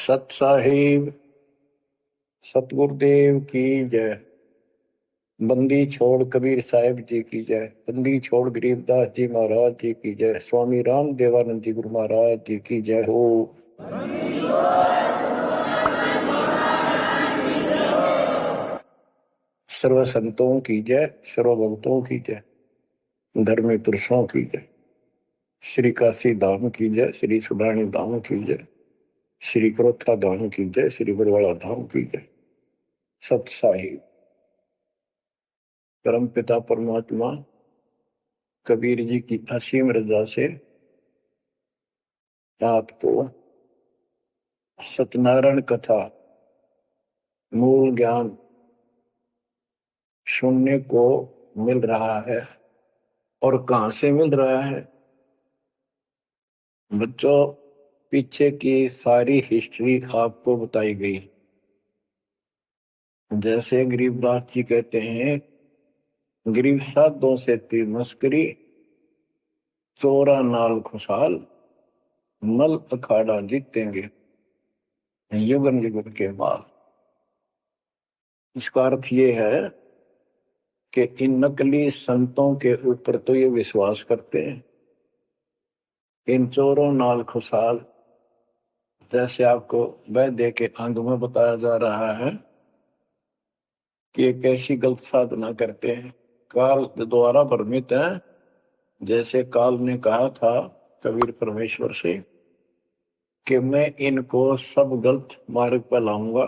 सत साहिब सतगुरुदेव की जय। बंदी छोड़ कबीर साहिब जी की जय। बंदी छोड़ गरीबदास जी महाराज जी की जय। स्वामी राम देवानंद जी गुरु महाराज जी की जय हो। सर्व संतों की जय, सर्व भक्तों की जय, धर्मी पुरुषों की जय। श्री काशी धाम की जय, श्री सुडानी धाम की जय, श्री क्रोथा धाम की जय, श्री बरवाड़ा धाम की जय। सत साहिब परम पिता परमात्मा कबीर जी की असीम रजा से आपको सत्यनारायण कथा मूल ज्ञान सुनने को मिल रहा है। और कहां से मिल रहा है बच्चों? पीछे की सारी हिस्ट्री आपको बताई गई। जैसे गरीबदास जी कहते हैं, गरीब साधों से तीर मस्करी, चोरा नाल खुशहाल, मल अखाड़ा जीतेंगे युगन युगन के माल। इसका अर्थ ये है कि इन नकली संतों के ऊपर तो ये विश्वास करते हैं, इन चोरों नाल खुशहाल, जैसे आपको वैद्य के अंग में बताया जा रहा है कि एक ऐसी गलत साधना करते हैं, काल द्वारा भ्रमित है। जैसे काल ने कहा था कबीर परमेश्वर से कि मैं इनको सब गलत मार्ग पर लाऊंगा,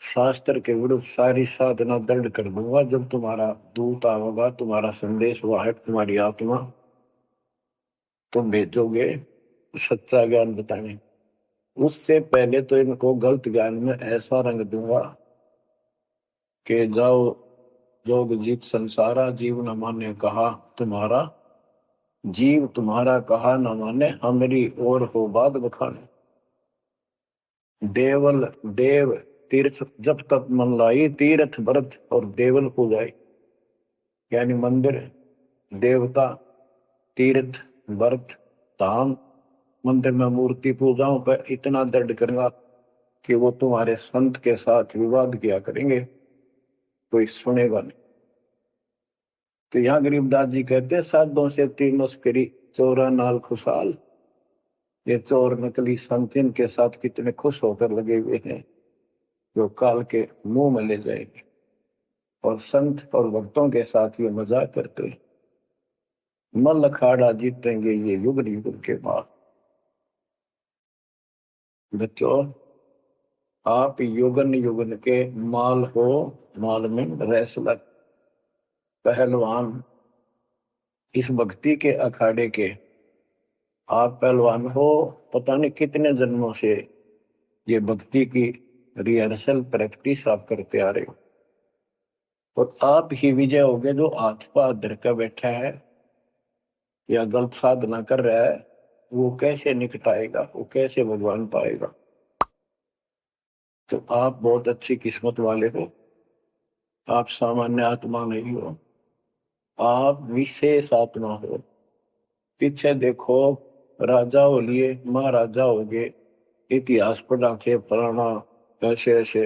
शास्त्र के विरुद्ध सारी साधना दृढ़ कर दूंगा। जब तुम्हारा दूत आएगा, तुम्हारा संदेश वाहक, तुम्हारी आत्मा, तुम भेजोगे सच्चा ज्ञान बताने, उससे पहले तो इनको गलत ज्ञान में ऐसा रंग दूंगा कि जाओ जोग जीत संसारा, जीव न माने कहा तुम्हारा, जीव तुम्हारा कहा न माने, हमारी ओर हो बाद बखाने। देवल देव तीर्थ जब तक मन लाई, तीर्थ व्रत और देवल पूजाई। यानी मंदिर, देवता, तीर्थ, व्रत, धाम, मंदिर में मूर्ति पूजाओं पर इतना दृढ़ करूंगा कि वो तुम्हारे संत के साथ विवाद किया करेंगे, कोई सुनेगा नहीं। तो यहाँ गरीबदास जी कहते हैं, साधों से तीर मस्करी, चोरा नाल खुशहाल। ये चोर नकली संत इनके साथ कितने खुश होकर लगे हुए हैं, जो काल के मुंह में ले जाएंगे। और संत और भक्तों के साथ ये मजाक करते हैं। मल अखाड़ा जीतेंगे ये युग युग के बाद। बच्चों, आप युगन युगन के माल हो, माल में रेसलर, पहलवान, इस भक्ति के अखाड़े के आप पहलवान हो। पता नहीं कितने जन्मों से ये भक्ति की रिहर्सल प्रैक्टिस आप करते आ रहे हो, और आप ही विजय होगे। जो हाथ पा धर कर बैठा है या गलत साधना कर रहा है, वो कैसे निकटाएगा, वो कैसे भगवान पाएगा? तो आप बहुत अच्छी किस्मत वाले हो, आप सामान्य आत्मा नहीं हो, आप विशेष आत्मा हो। पीछे देखो, राजा हो लिए, महाराजा हो गए, इतिहास पढ़ा थे, पुराना ऐसे ऐसे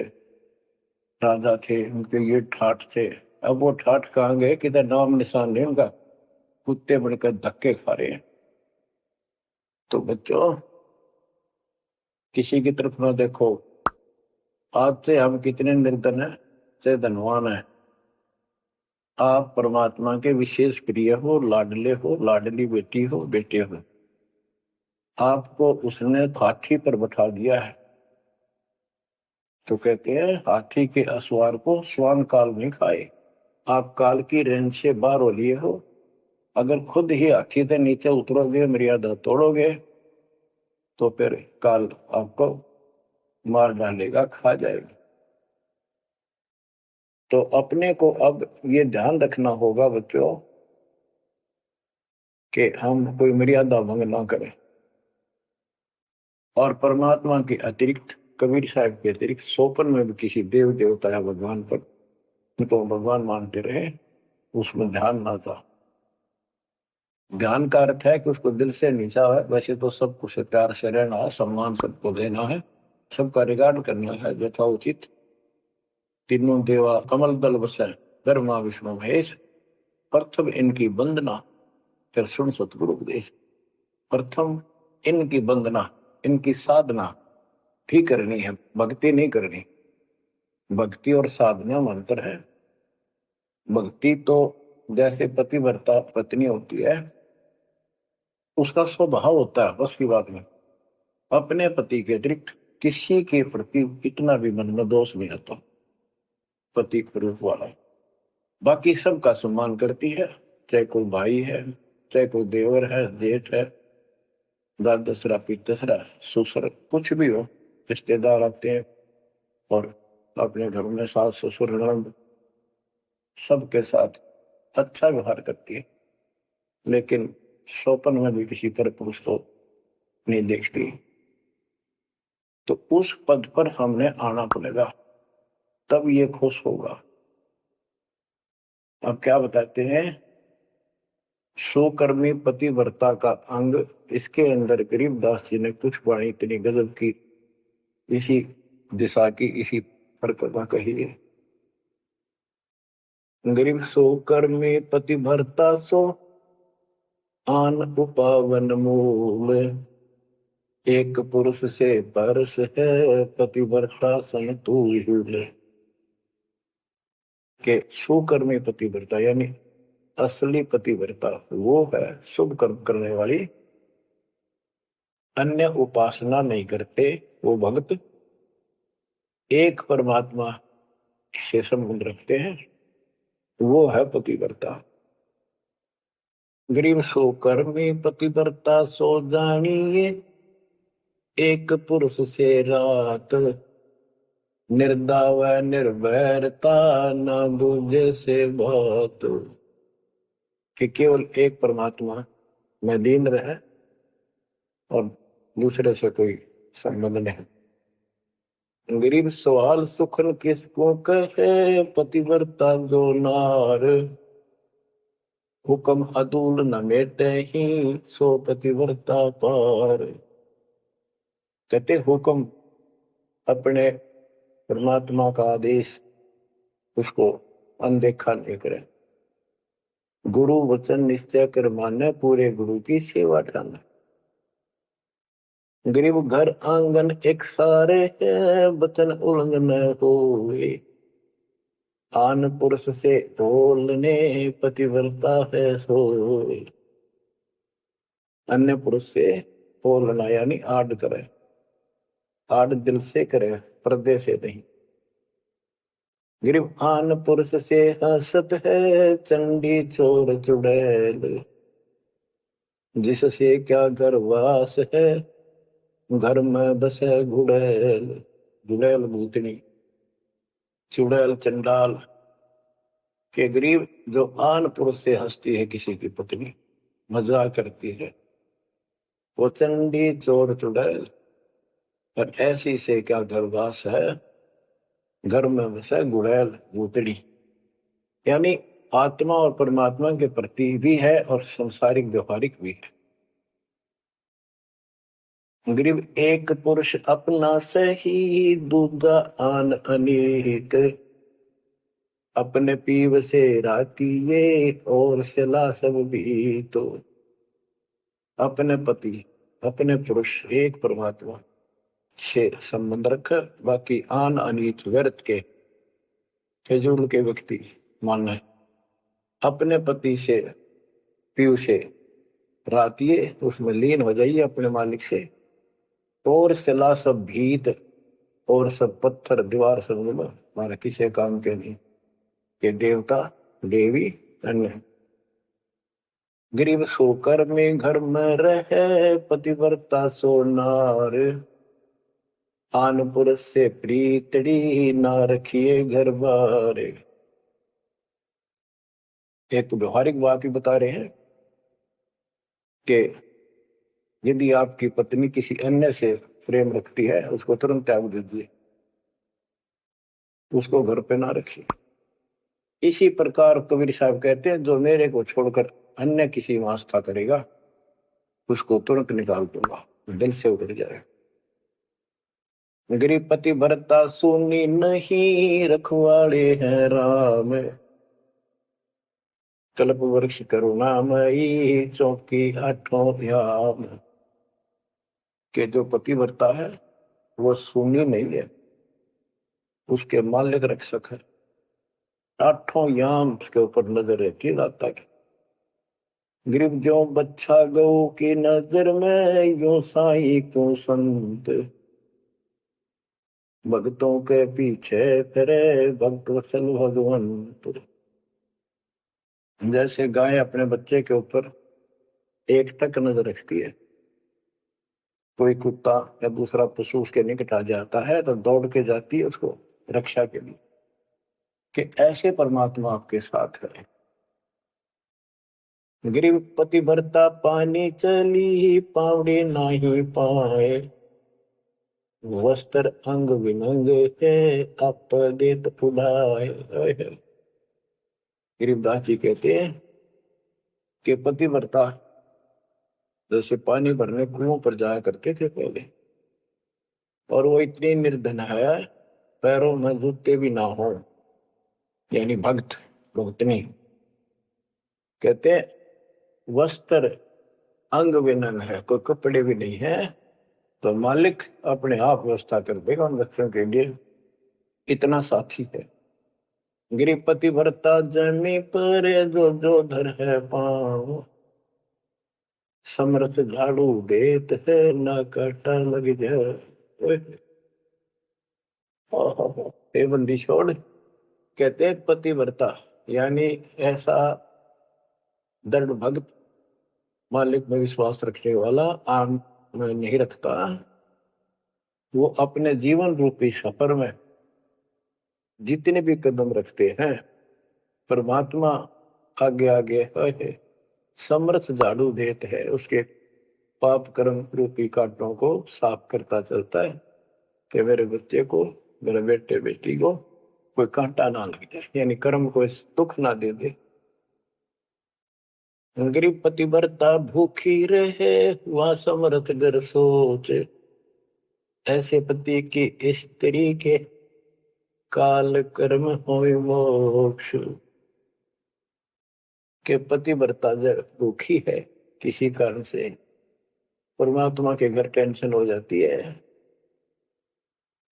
राजा थे, उनके ये ठाठ थे। अब वो ठाठ कहाँ गए? किधर नाम निशान नहीं उनका, कुत्ते बनकर धक्के खा रहे हैं। तो बच्चों, किसी की तरफ ना देखो। आज से हम कितने निर्धन है से धनवान है। आप परमात्मा के विशेष प्रिय हो, लाडले हो, लाडली बेटी हो, बेटे हो। आपको उसने हाथी पर बैठा दिया है। तो कहते हैं, हाथी के असवार को श्वान काल नहीं खाए। आप काल की रेंज से बाहर हो लिए हो। अगर खुद ही हाथी से नीचे उतरोगे, मर्यादा तोड़ोगे, तो फिर काल आपको मार डालेगा, खा जाएगा। तो अपने को अब ये ध्यान रखना होगा बच्चों कि हम कोई मर्यादा भंग ना करें। और परमात्मा के अतिरिक्त, कबीर साहब के अतिरिक्त सोपन में भी किसी देव देवता या भगवान पर उनको भगवान मानते रहे, उसमें ध्यान ना था। ध्यान का अर्थ है कि उसको दिल से नीचा है, वैसे तो सब कुछ प्यार से रहना है, सम्मान सबको देना है, सबका रिगार्ड करना है यथाउचित। तीनों देवा कमल दल बसे, ब्रह्मा विष्णु महेश, प्रथम इनकी वंदना, फिर सुन सतगुरु उपदेश। प्रथम इनकी वंदना, इनकी साधना भी करनी है, भक्ति नहीं करनी। भक्ति और साधना में अंतर है। भक्ति तो जैसे पतिव्रता पत्नी होती है, उसका स्वभाव होता है, बस की बात नहीं, अपने पति के अतिरिक्त किसी के प्रति इतना भी मन में दोष नहीं आता, पति के रूप वाला। बाकी सबका सम्मान करती है, चाहे कोई भाई है, चाहे कोई देवर है, जेठ है, दादसरा पितसरा ससुर, कुछ भी हो, रिश्तेदार आते हैं और अपने घर में सास ससुर ननद सबके साथ अच्छा व्यवहार करती है, लेकिन स्वपन में भी किसी पर पुरुष को नहीं देखती। तो उस पद पर हमने आना पड़ेगा, तब ये खुश होगा। अब क्या बताते हैं, सोकर्मी पतिव्रता का अंग, इसके अंदर गरीबदास जी ने कुछ वाणी इतनी गजब की इसी दिशा की, इसी प्रकृति कही है। गरीब सोकर्मी पतिव्रता सो आन उपावन मूल, एक पुरुष से परस है पतिव्रता समतुल। के सुकर्मी पतिव्रता यानी असली पतिव्रता वो है शुभ कर्म करने वाली, अन्य उपासना नहीं करते वो भक्त, एक परमात्मा से संबंध रखते हैं, वो है पतिव्रता। गरीब सो कर्मी पतिव्रता सो जानिए, एक पुरुष से रात, निर्दाव निर्भरता न दूजे से बात। कि केवल एक परमात्मा में लीन रहे और दूसरे से कोई संबंध नहीं। गरीब सवाल सुखन किसको कहे, पतिव्रता जो नार, हुक्म अदूल न मेटे ही सो पतिव्रता पार। कहते हुक्म अपने परमात्मा का आदेश उसको अनदेखा नहीं करे, गुरु वचन निश्चय कर माने, पूरे गुरु की सेवा ठाने। गरीब घर आंगन एक सारे है, वचन उल्लंघन होए, आन पुरुष से बोलने पतिव्रता है सोए। अन्य पुरुष से बोलना यानी आड़ करे, आड़ दिल से करे, पर्दे से नहीं। गरीब आन पुरुष से हंसत है, चंडी चोर चुड़ैल, जिससे क्या घर वास है, घर में बसे गुड़ैल। गुड़ैल भूतनी, चुड़ैल चंडाल। के गरीब जो आन पुरुष से हंसती है, किसी की पत्नी मजाक करती है, वो चंडी चोर चुड़ैल, और ऐसी से क्या घरवास है, घर में बसे गुड़ैल भूतनी। यानी आत्मा और परमात्मा के प्रति भी है और संसारिक व्यवहारिक भी है। गरीब एक पुरुष अपना सही, दूजा आन अनेक, अपने पीव से राती ये और सिला सब भी। तो अपने पति, अपने पुरुष एक परमात्मा से संबंध रख, बाकी आन अनीत व्यर्थ के फिजूल के व्यक्ति मानना है। अपने पति से पीव से रातिए, उसमें लीन हो जाइए अपने मालिक से, और सिला सब भीत, और सब पत्थर दीवार सब हमारे किसी काम के नहीं, ये देवता देवी अन्य। गरीब सोकर में घर में रहे, पतिव्रता सो नार, आन पुरुष से प्रीतड़ी ना रखिए घर बार। एक व्यवहारिक बात ही बता रहे हैं कि यदि आपकी पत्नी किसी अन्य से प्रेम रखती है, उसको तुरंत त्याग दीजिए, उसको घर पे ना रखिए। इसी प्रकार कबीर साहब कहते हैं, जो मेरे को छोड़कर अन्य किसी में आस्था करेगा उसको तुरंत निकाल दूंगा, दिल से उतर जाएगा। गरीब पति भरता सुनी नहीं, रखवाड़े हैं राम, कल्प वृक्ष करुणामयी, चौकी आठों याम। के जो पति भरता है वो सुनी नहीं है, उसके मालिक रक्षक है, आठों याम उसके ऊपर नजर रहती है दाता की। गरीब जो बच्चा गौ की नजर में, यो साई को संत, भक्तों के पीछे फिरे भक्त वत्सल भगवंत। जैसे गाय अपने बच्चे के ऊपर एक टक नजर रखती है, कोई कुत्ता या दूसरा पशु उसके निकट आ जाता है तो दौड़ के जाती है उसको रक्षा के लिए, कि ऐसे परमात्मा आपके साथ है। गरीब पति भरता पानी चली, पावड़ी नाही पाए, वस्त्र अंग विनंग है, आप देत उड़ाए। गरीबदास जी कहते हैं कि पति भरता जैसे पानी भरने कुओं पर जाया करते थे पहले, और वो इतनी निर्धन है पैरों में जूते भी ना हो, यानी भक्त भक्तनी। कहते वस्त्र अंग विनंग है, कोई कपड़े भी नहीं है, तो मालिक अपने आप व्यवस्था कर देगा उन बच्चों के लिए, इतना साथी है। गृहपति भरता जमी पर जो जो धर है पाँव, समर्थ झाड़ू देत है ना काटा लग जाए। हे बंदी छोड़, कहते हैं पति भरता यानी ऐसा दृढ़ भक्त, मालिक में विश्वास रखने वाला, आम में नहीं रखता, वो अपने जीवन रूपी सफर में जितने भी कदम रखते हैं परमात्मा आगे आगे है, समर्थ झाड़ू देते है, उसके पाप कर्म रूपी कांटों को साफ करता चलता है कि मेरे बच्चे को, मेरे बेटे बेटी को कोई कांटा ना लग जाए, यानी कर्म को दुख ना दे दे। गरीब पति भरता भूखी रहे, वह समर्थ घर सोच, ऐसे पति की स्त्री के काल कर्म होय मोक्ष। के पति भरता जब दुखी है किसी कारण से, परमात्मा के घर टेंशन हो जाती है,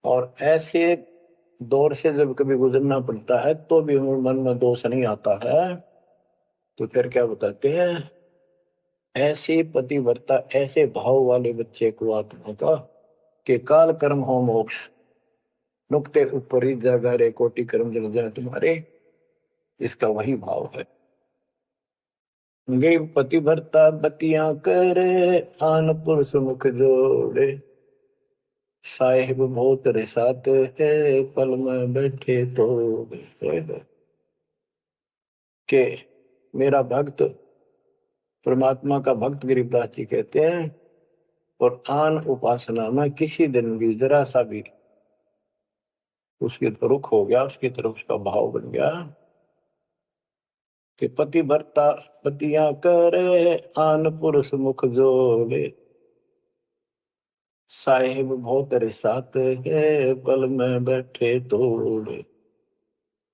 और ऐसे दौर से जब कभी गुजरना पड़ता है तो भी मन में दोष नहीं आता है, तो फिर क्या बताते हैं, ऐसे पतिव्रता ऐसे भाव वाले बच्चे को आत्मा का कि काल कर्म हो मोक्ष, नुक्ते ऊपर ही जागा रे कोटि कर्म जल जाए तुम्हारे, इसका वही भाव है। गरीब पतिव्रता बतियां करे, आन पुरुष मुख जोड़े, साहेब बहुत रिसात है, पल में बैठे तो के मेरा भक्त, परमात्मा का भक्त गरीबदास जी कहते हैं, और आन उपासना में किसी दिन भी जरा सा भी उसकी रुख हो गया, उसकी तरफ उसका भाव बन गया कि पति भरता पतियां करे, आन पुरुष मुख जोड़े, साहेब बहुत रिसात है, पल में बैठे तोड़े।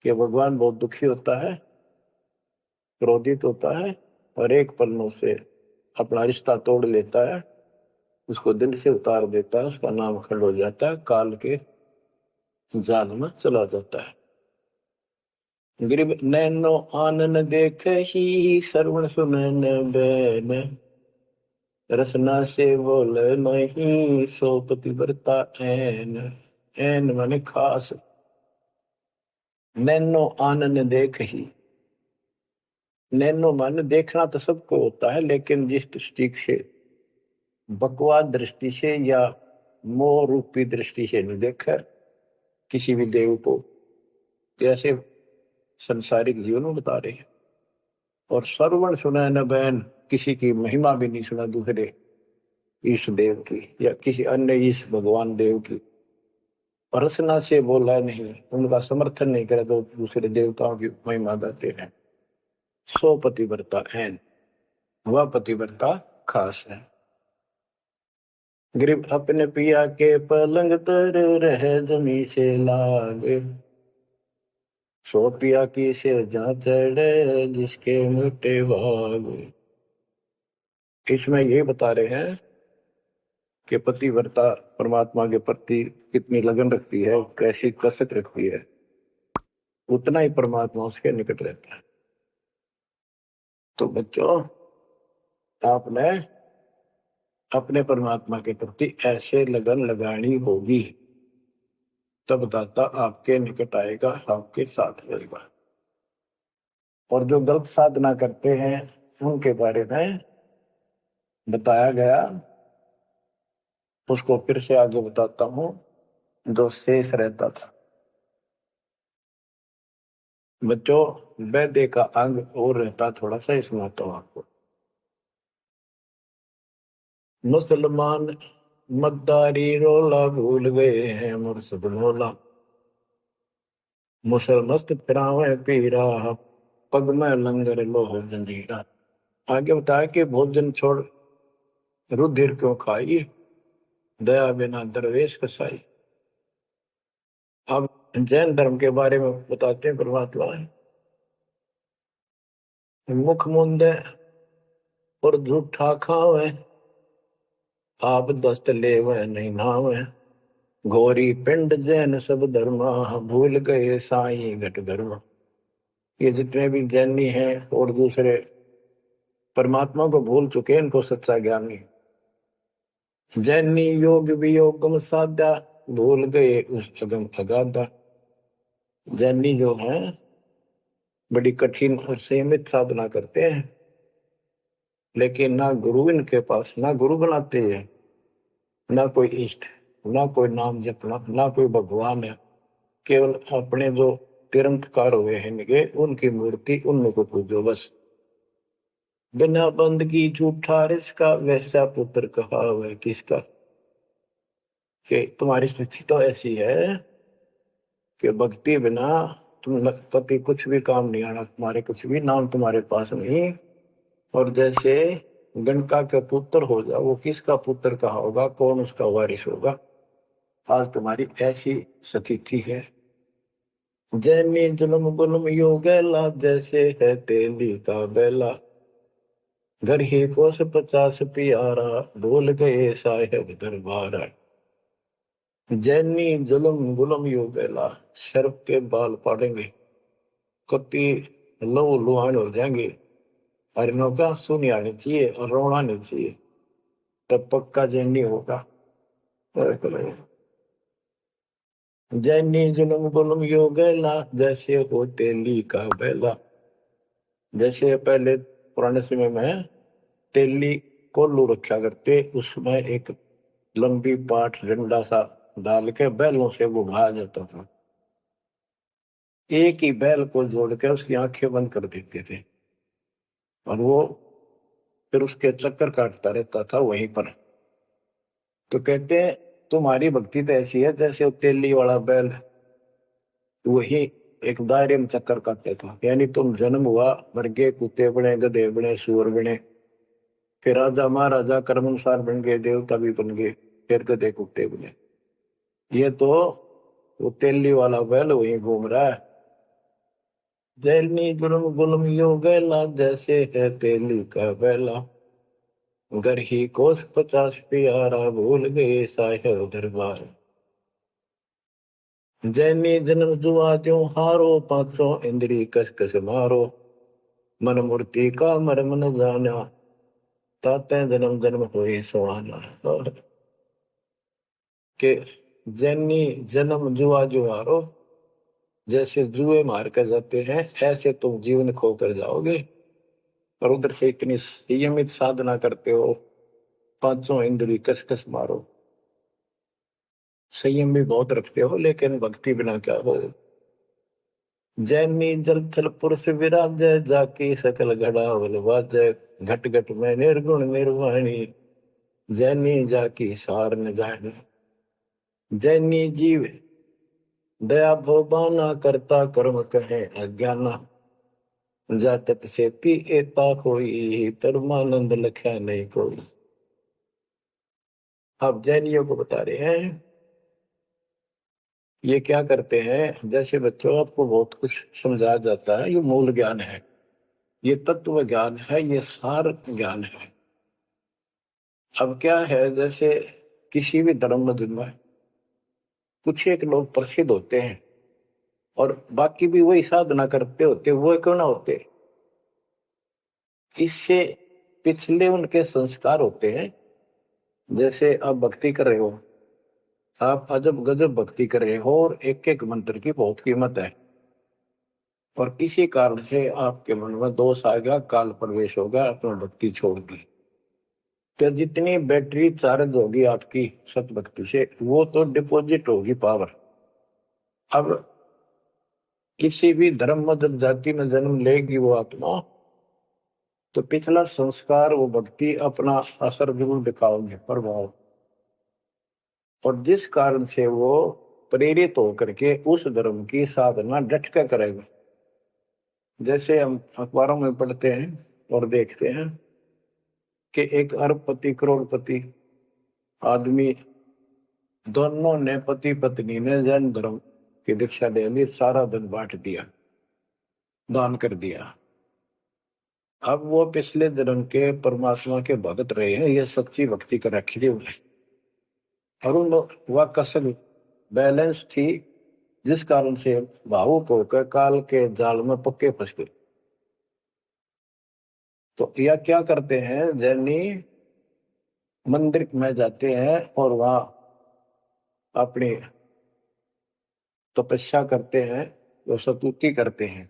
कि भगवान बहुत दुखी होता है, क्रोधित होता है, और एक पल में से अपना रिश्ता तोड़ लेता है, उसको दिल से उतार देता है, उसका नाम खंड हो जाता है, काल के जाल में चला जाता है। गरीब नैनो आनन देख ही, श्रवण सुनन बैन, रसना से बोल नहीं, सो पतिव्रता ऐन। ऐन माने खास, नैनो आनन देख ही, नैनो माने देखना तो सबको होता है, लेकिन जिस दृष्टि से बकवाद दृष्टि से या मोह रूपी दृष्टि से नहीं देखा किसी भी देव को, जैसे संसारिक जीवन में बता रहे हैं। और श्रवण सुना न बैन, किसी की महिमा भी नहीं सुना दूसरे ईश देव की या किसी अन्य ईश भगवान देव की, और रसना से बोला नहीं, उनका समर्थन नहीं करे तो दूसरे देवताओं की महिमा गाते हैं। सो पतिव्रता ऐन, वह पतिव्रता खास है। ग्रीब अपने पिया के पलंग तर रह जमी से लागे, सो पिया की से जा चढ़े जिसके मोटे भागे। इसमें ये बता रहे हैं कि पतिव्रता परमात्मा के प्रति कितनी लगन रखती है, कैसी कसक रखती है, उतना ही परमात्मा उसके निकट रहता है। तो बच्चों, आपने अपने परमात्मा के प्रति ऐसे लगन लगानी होगी, तब दाता आपके निकट आएगा, आपके साथ रहेगा। और जो गलत साधना करते हैं उनके बारे में बताया गया, उसको फिर से आगे बताता हूं। जो शेष रहता था बच्चों, वैद्य का अंग और रहता थोड़ा सा, इसमें आता हूं आपको। मुसलमान मद्दारी रोला भूल गए हैं मुर्शद मौला, मुसलमस्त फिरावे पीरा पग में लंगर लोह जंजीरा। आगे बताया कि भोजन छोड़ रुधिर क्यों खाई, दया बिना दरवेश कसाई। अब जैन धर्म के बारे में बताते हैं परमात्मा। मुख मुंदे और झूठा खावे, आप दस्त लेवे नहीं नावे, घोरी पिंड जैन सब धर्मा, भूल गए साई घट धर्म। ये जितने भी जैनी हैं और दूसरे परमात्मा को भूल चुके, इनको सच्चा ज्ञान नहीं। जैनी योग वियोगम साधा, भूल गए उस अगम अगाधा। जैनी जो है बड़ी कठिन और सीमित साधना करते हैं, लेकिन ना गुरु इनके पास, ना गुरु बनाते हैं, ना कोई इष्ट, ना कोई नाम जपना, ना कोई भगवान है। केवल अपने जो तिरंतकार हुए हैं इनके, उनकी मूर्ति, उनमें को पूजो बस। बिना बंदगी झूठा रिसका, वैसा पुत्र कहा वह किसका। कि तुम्हारी स्थिति तो ऐसी है कि भक्ति बिना तुम पति कुछ भी काम नहीं आना, तुम्हारे कुछ भी नाम तुम्हारे पास नहीं। और जैसे गणका का पुत्र हो जाओ, वो किसका पुत्र कहा होगा, कौन उसका वारिस होगा। आज तुम्हारी ऐसी स्थिति है। जैनी जुल्म गुलम योगेला, जैसे है तेली का बेला, घर ही कोस 50 प्यारा, भूल गए साहेब दरबारा। जैनी जुल्म गुलम योगेला, सर्प के बाल पाड़ेंगे, कति लहू लुहान हो जाएंगे, हरिणों का सुनी आनी चाहिए और रोना नहीं चाहिए, तब पक्का जैनी होगा। जैनी जुल्म गुलम योगेला, जैसे हो तेली का बेला। जैसे पहले पुराने समय में तेली कोल्लू रखा करते, उसमें एक लंबी पाठ डंडा सा डाल के बैलों से घुमाया जाता था। एक ही बैल को जोड़ के उसकी आंखें बंद कर देते थे और वो फिर उसके चक्कर काटता रहता था वहीं पर। तो कहते हैं तुम्हारी भक्ति तो ऐसी है जैसे तेली वाला बैल वही एक दायरे में चक्कर काटते था। यानी तुम जन्म हुआ, मर गए, कुत्ते बने, गधे बने, सुअर बने, फिर राजा महाराजा कर्मानुसार बन गए, देवता भी बन गए, फिर गधे कुत्ते बने। ये तो वो तेली वाला बैल वही घूम रहा है। जैनी गुलम गुलम योगेला, जैसे है तेली का बैला, घर ही कोस 50 प्यारा, भूल गए साहेब दरबार। जैनी जन्म जुआ जो हारो, 500 इंद्री कस कस मारो, मन मूर्ति का मर्म न जाना, ताते जन्म जन्म हुए सुहाना। और के जैनी जन्म जुआ जो हारो, जैसे जुए मार कर जाते हैं ऐसे तुम जीवन खो कर जाओगे। और उधर से इतनी संयमित साधना करते हो, 500 इंद्री कस कस मारो, संयम भी बहुत रखते हो, लेकिन भक्ति बिना क्या हो। जैनी जल थल पुरुष विराजय, जाकी सकल घड़ावल वाजय, घट घट में निर्गुण निर्वाणी, जैनी जाकी सार न जानी। जैनी जीव दया भोबाना, करता कर्म कहे अज्ञाना, जातत से पी एता कोई, परमानंद लख्या नहीं कोई। अब जैनियों को बता रहे हैं, ये क्या करते हैं, जैसे बच्चों आपको बहुत कुछ समझाया जाता है, ये मूल ज्ञान है, ये तत्व ज्ञान है, ये सार ज्ञान है। अब क्या है, जैसे किसी भी धर्म में कुछ एक लोग प्रसिद्ध होते हैं और बाकी भी वही साधना करते होते, वो क्यों ना होते, इससे पिछले उनके संस्कार होते हैं। जैसे आप भक्ति कर रहे हो, आप अजब गजब भक्ति कर रहे हो और एक एक मंत्र की बहुत कीमत है, और किसी कारण से आपके मन में दोष आ गया, काल प्रवेश होगा, आपने भक्ति छोड़ दी, तो जितनी बैटरी चार्ज होगी आपकी सत भक्ति से, वो तो डिपॉजिट होगी पावर। अब किसी भी धर्म मजहब जाति में जन्म लेगी वो आत्मा, तो पिछला संस्कार वो भक्ति अपना असर जरूर दिखाओगे, प्रभाव, और जिस कारण से वो प्रेरित होकर के उस धर्म की साधना डट कर करेगा। जैसे हम अखबारों में पढ़ते हैं और देखते हैं कि एक अरबपति करोड़पति आदमी, दोनों ने पति पत्नी ने जैन धर्म की दीक्षा ले ली, सारा धन बांट दिया, दान कर दिया। अब वो पिछले जन्म के परमात्मा के भगत रहे हैं, ये सच्ची भक्ति कर रखी थी उन्हें, और उन वह कसर बैलेंस थी, जिस कारण से भावुक होकर काल के जाल में पक्के फंस गए। तो यह क्या करते हैं, जैनी मंदिर में जाते हैं और वहां अपनी तपस्या करते हैं, जो स्तुति करते हैं,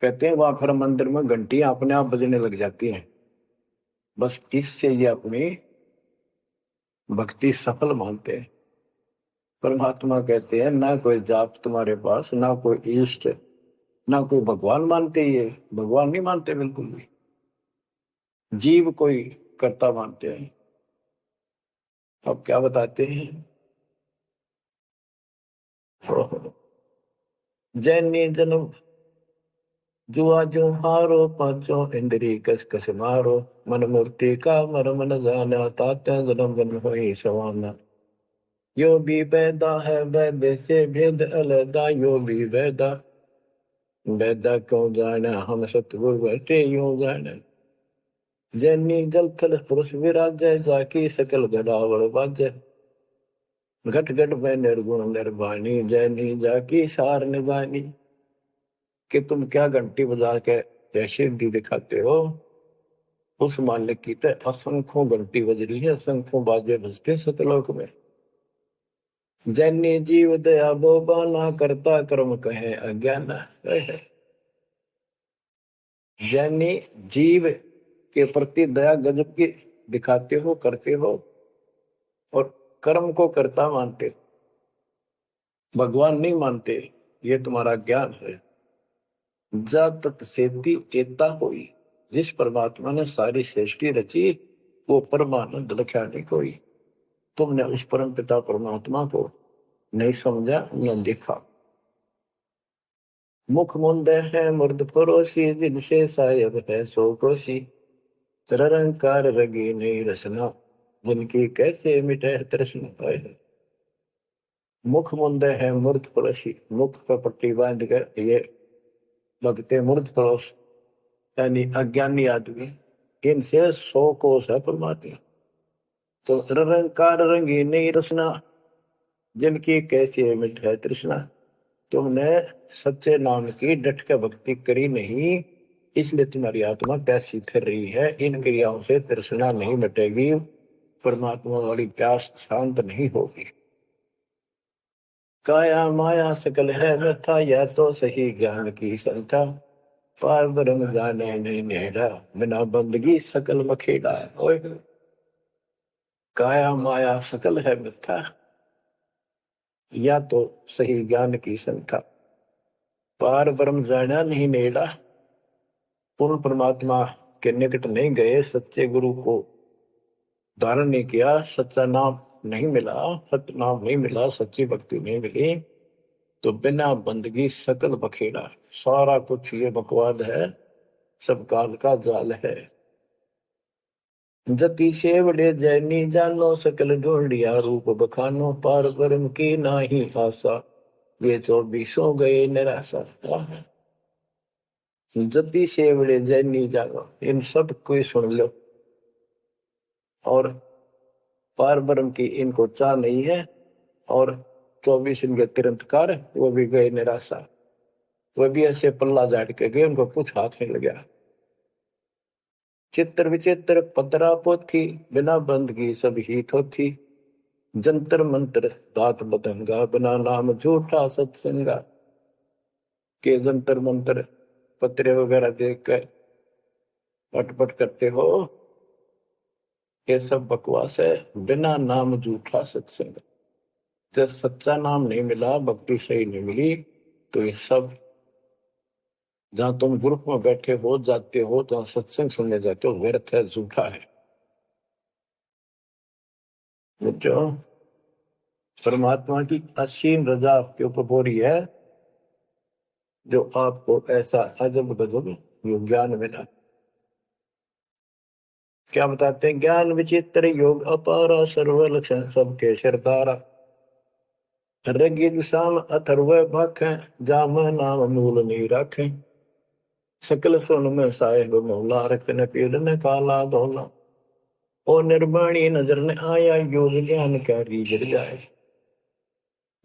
कहते हैं वहां फिर मंदिर में घंटियां अपने आप बजने लग जाती हैं। बस इससे ये अपनी भक्ति सफल मानते हैं। परमात्मा कहते हैं ना कोई जाप तुम्हारे पास, ना कोई इष्ट, ना कोई भगवान मानते, ये भगवान नहीं मानते बिल्कुल भी, जीव कोई कर्ता मानते हैं। अब क्या बताते हैं, जैनी जन्म जुआ जो हारो, पांचों इंद्री कस कस मारो, मन मूर्ति का मरम न जाना, तात्या जन्म जन्म हो सवाना। यो भी वैदा है वैद्य से भेद अलदा, यो भी वैदा वैदा क्यों जाना, हम सतगुरु बैठे यूं जाना। जैनी जल थल पुरुष विराजय, जाकी सकल गड़ावड़ बाजय, घट घट में निर्गुण निर्वाणी, जैनी जाकी सार निभानी। कि तुम क्या घंटी बजा के जैसे दी दिखाते हो, उस मालिक की तो असंख्यों घंटी बज रही है, असंख्यों बाजे बजते सतलोक में। जैनी जीव दया बोबा, ना करता कर्म कहे अज्ञान। जैनी जीव के प्रति दया गजब की दिखाते हो, करते हो, और कर्म को कर्ता मानते हो, भगवान नहीं मानते, ये तुम्हारा ज्ञान है। जा तत्सेती एता होई, जिस परमात्मा ने सारी सृष्टि रची, वो परमानंद लख्या नहीं कोई। तुमने उस परम पिता परमात्मा को नहीं समझा, न देखा। मुख मुंदे है मुर्द परोसी, जिनसे सायब है सो कोसी, तरंकार रगी नहीं रसना, जिनकी कैसे मिटे तृष्णा पाए। मुख मुंदे है मूर्त पड़ोसी, मुख पर पट्टी बांध कर ये लगते मूर्त पड़ोस, यानी अज्ञानी आदमी, इनसे 100 कोस है परमात्मा। तो निरंकार रंगी नहीं रसना, जिनकी कैसी मिट है तृष्णा। तुमने सच्चे नाम की डट के भक्ति करी नहीं, इसलिए तुम्हारी आत्मा प्यासी फिर रही है। इन क्रियाओं से तृष्णा नहीं मिटेगी, परमात्मा वाली प्यास शांत नहीं होगी। काया माया सकल है व्यथा, यह तो सही ज्ञान की संथा, पार ब्रह्म जाने नहीं नेड़ा, बिना बंदगी सकल मखेड़ा। ओए काया माया सकल है मिथ्या, या तो सही ज्ञान की संथा, पार ब्रह्म जाना नहीं नेड़ा, पूर्ण परमात्मा के निकट नहीं गए, सच्चे गुरु को धारण नहीं किया, सच्चा नाम नहीं मिला, सत्य नाम नहीं मिला, सच्ची भक्ति नहीं मिली, तो बिना बंदगी सकल बखेड़ा, सारा कुछ ये बकवाद है, सब काल का जाल है। जति सेवड़े जैनी जानो, सकल ढूंढिया रूप बखानो, पार ब्रह्म की नाही आशा, ये 24 गए निराशा। जति सेवड़े जैनी जानो, इन सब को सुन लो, और पार ब्रह्म की इनको चाह नहीं है, और 24 इनके तीर्थकार वो भी गए निराशा, वो भी ऐसे पल्ला झाड़ के गए, उनको कुछ हाथ नहीं लगा। चित्र विचित्र पतरा पोथी, बिना बंदगी सब ही थोथी, जंतर मंत्र दात बदंगा, बिना नाम झूठा सत्संगा। के जंतर मंत्र पत्रे वगैरह देख कर पटपट करते हो, ये सब बकवास है, बिना नाम झूठा सत्संग। जब सच्चा नाम नहीं मिला, भक्ति सही नहीं मिली, तो ये सब, जहां तुम ग्रुप में बैठे हो जाते हो, जहां सत्संग सुनने जाते हो, व्यर्थ है, झूठा है। जो परमात्मा की असीम रजा आपके ऊपर हो रही है, जो आपको ऐसा अजब गजब ज्ञान मिला। क्या बताते हैं? ज्ञान विचित्र योग अपारा, सर्व लक्षण सबके सरदारा, ऋग्वेद साम अथर्व भाखें, जाम नाम मूल नहीं रखें, सकल सुन में साहेब मौला, रक्त न पीड़ न काला धोला, ओ निर्वाणी नजर न आया, योग ज्ञान का रीझ जाए।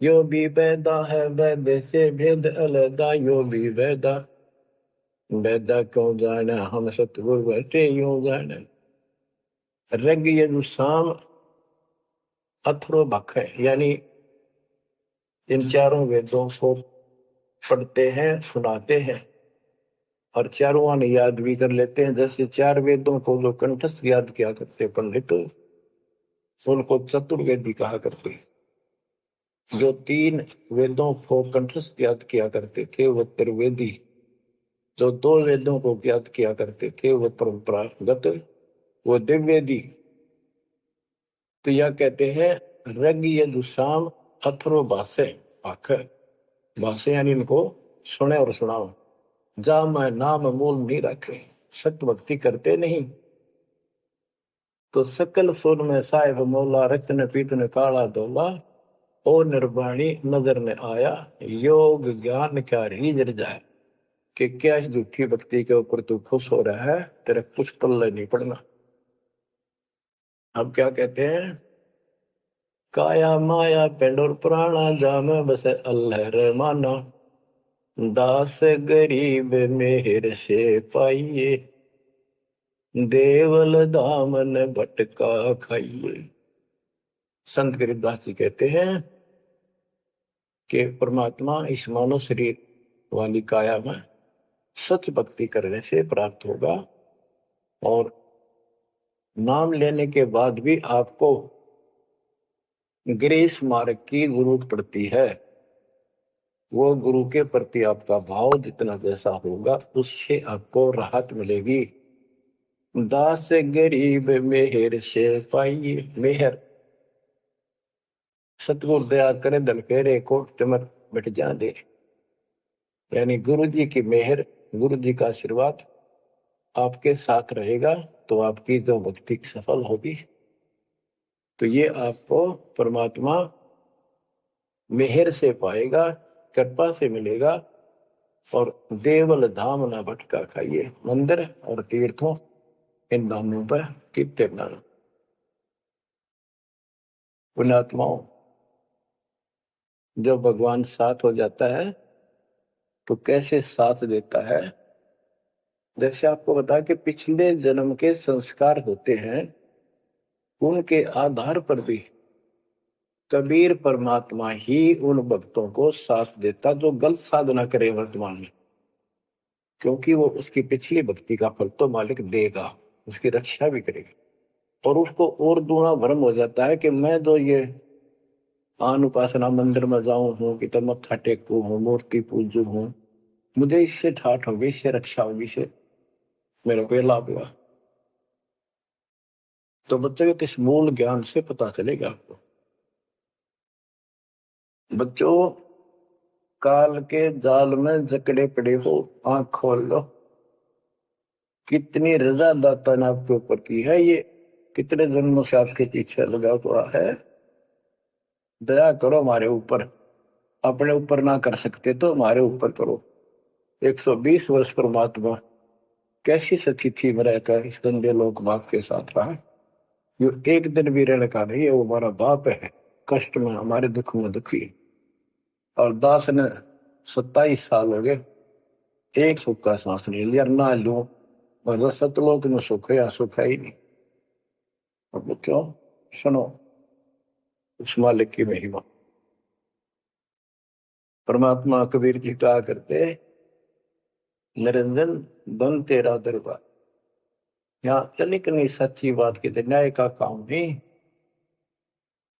यो भी वैदा है, वैद से भेद अलदा, यो भी वैदा, वैदा क्यों जाने, हम सतगुरु बैठे यूं जाने। ऋग यजुसाम अथर्व भाख है, यानी इन चारों वेदों को पढ़ते हैं, सुनाते हैं, और चारों आने याद भी कर लेते हैं। जैसे 4 वेदों को जो कंठस्थ याद किया करते पंडित, उनको चतुर्वेदी कहा करते। जो 3 वेदों को कंठस्थ याद किया करते थे वो त्रिवेदी, जो 2 वेदों को याद किया करते थे वो परंपरागत, वो दिव्यवेदी। तो यह कहते हैं ऋग यजुसाम अथर्व भाष्य, आखिर भाष्य यानी इनको सुने और सुनाओ। जा मैं नाम मूल नहीं रखे, सत्य भक्ति करते नहीं, तो सकल सुर में साहिब मौला, रत्न पीतन काला धोला, ओ निर्वाणी नजर ने आया, योग ज्ञान क्या रीझ जाए। कि क्या इस दुखी भक्ति के ऊपर तू खुश हो रहा है, तेरे कुछ पल्ले नहीं पड़ना। अब क्या कहते हैं? काया माया पेंड और प्राणा, जाम बस अल्लाह रहमाना, दास गरीब मेहर से पाइए, देवल दामन भटका खाइए। संत गरीबदास जी कहते हैं कि परमात्मा इस मानव शरीर वाली काया में सच भक्ति करने से प्राप्त होगा, और नाम लेने के बाद भी आपको ग्रेस मार्ग की जरूरत पड़ती है। वो गुरु के प्रति आपका भाव जितना जैसा होगा, उससे आपको राहत मिलेगी। दास गरीब मेहर से पाइए, मेहर सतगुरु दया करे, दल फेरे कोट चमर बट जा दे, यानी गुरु जी की मेहर, गुरु जी का आशीर्वाद आपके साथ रहेगा, तो आपकी जो भक्ति सफल होगी। तो ये आपको परमात्मा मेहर से पाएगा, कृपा से मिलेगा। और देवल धाम ना भटका खाइए, मंदिर और तीर्थों इन धामों पर कितने दान। पुण्यात्माओं, जब भगवान साथ हो जाता है तो कैसे साथ देता है? जैसे आपको बता कि पिछले जन्म के संस्कार होते हैं, उनके आधार पर भी कबीर परमात्मा ही उन भक्तों को साथ देता जो गलत साधना करे वर्तमान में, क्योंकि वो उसकी पिछली भक्ति का फल तो मालिक देगा, उसकी रक्षा भी करेगा। और उसको और दूना भ्रम हो जाता है कि मैं तो ये आन उपासना मंदिर में जाऊं हूं कि तो मत्था टेकू हूं, मूर्ति पूजू हूं, मुझे इससे ठाठ होगी, इससे रक्षा होगी, इससे मेरे को लाभ हुआ। तो बच्चों के इस मूल ज्ञान से पता चलेगा आपको। बच्चों, काल के जाल में जकड़े पड़े हो, आंख खोल लो। कितनी रजा दाता ने आपके ऊपर की है, ये कितने जन्मों से आपके पीछे लगा हुआ है। दया करो हमारे ऊपर, अपने ऊपर ना कर सकते तो हमारे ऊपर करो। 120 वर्ष परमात्मा कैसी स्थिति में रहकर इस गंदे लोक बाप के साथ रहा। जो एक दिन भी रहने का नहीं है, वो हमारा बाप है, कष्ट में हमारे दुख में दुखी। और दास ने 27 साल हो गए, एक सुख का सांस नहीं लिया, ना लू। मतलब सतलोक में सुख है या सुख है ही नहीं। अब क्यों? सुनो उस मालिक की महिमा। परमात्मा कबीर जी कहा करते, निरंजन बन तेरा दरबार। यहाँ तनिक नहीं सच्ची बात की न्याय का काम नहीं।